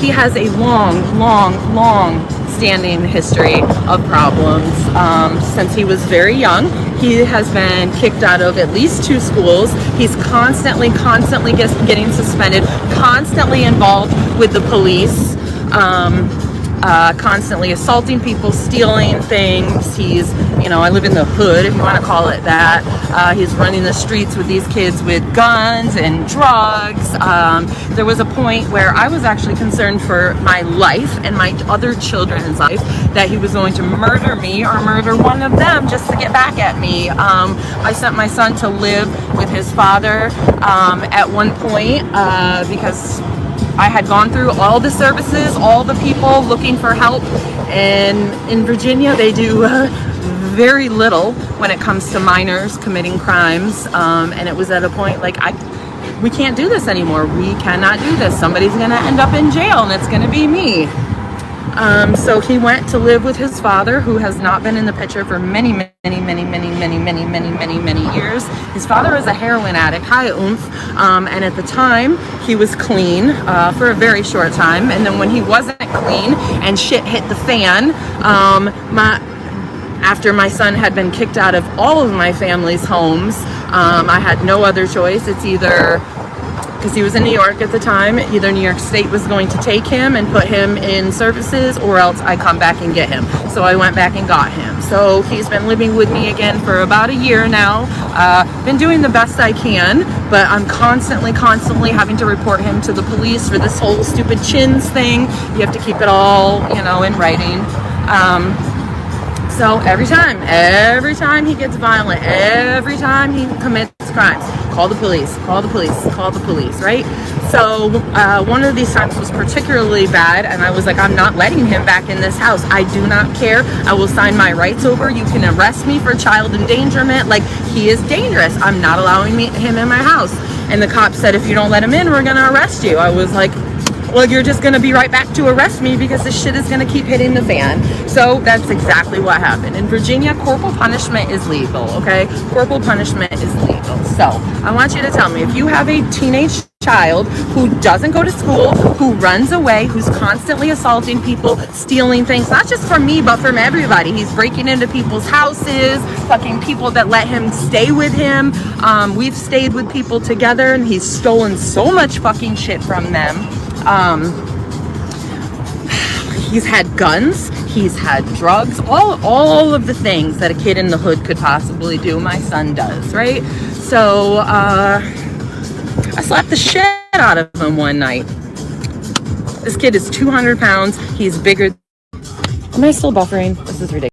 He has a long standing history of problems. Since he was very young, he has been kicked out of at least 2 schools. He's constantly getting suspended, constantly involved with the police, constantly assaulting people, stealing things. He's, I live in the hood, if you want to call it that. He's running the streets with these kids with guns and drugs. There was a point where I was actually concerned for my life and my other children's life, that he was going to murder me or murder one of them just to get back at me. I sent my son to live with his father at one point because I had gone through all the services, all the people looking for help, and in Virginia they do very little when it comes to minors committing crimes, and it was at a point like, we can't do this anymore. We cannot do this. Somebody's gonna end up in jail and it's gonna be me. So he went to live with his father, who has not been in the picture for many years. His father is a heroin addict, high oomph, and at the time he was clean for a very short time, and then when he wasn't clean and shit hit the fan, after my son had been kicked out of all of my family's homes, I had no other choice. It's either, because he was in New York at the time, either New York State was going to take him and put him in services, or else I come back and get him. So I went back and got him. So he's been living with me again for about a year now. Been doing the best I can, but I'm constantly having to report him to the police for this whole stupid chins thing. You have to keep it all, in writing. So every time he gets violent, every time he commits crimes, call the police, right? So one of these times was particularly bad, and I was like, I'm not letting him back in this house. I do not care. I will sign my rights over. You can arrest me for child endangerment. Like, he is dangerous. I'm not allowing him in my house. And the cop said, if you don't let him in, we're going to arrest you. I was like, well, you're just going to be right back to arrest me, because this shit is going to keep hitting the fan. So that's exactly what happened. In Virginia, corporal punishment is legal, okay? Corporal punishment is legal. So I want you to tell me, if you have a teenage child who doesn't go to school, who runs away, who's constantly assaulting people, stealing things, not just from me, but from everybody. He's breaking into people's houses, fucking people that let him stay with him. We've stayed with people together, and he's stolen so much fucking shit from them. He's had guns, he's had drugs, all of the things that a kid in the hood could possibly do, my son does, right? So I slapped the shit out of him one night. This kid is 200 pounds. He's bigger. Am I still buffering? This is ridiculous.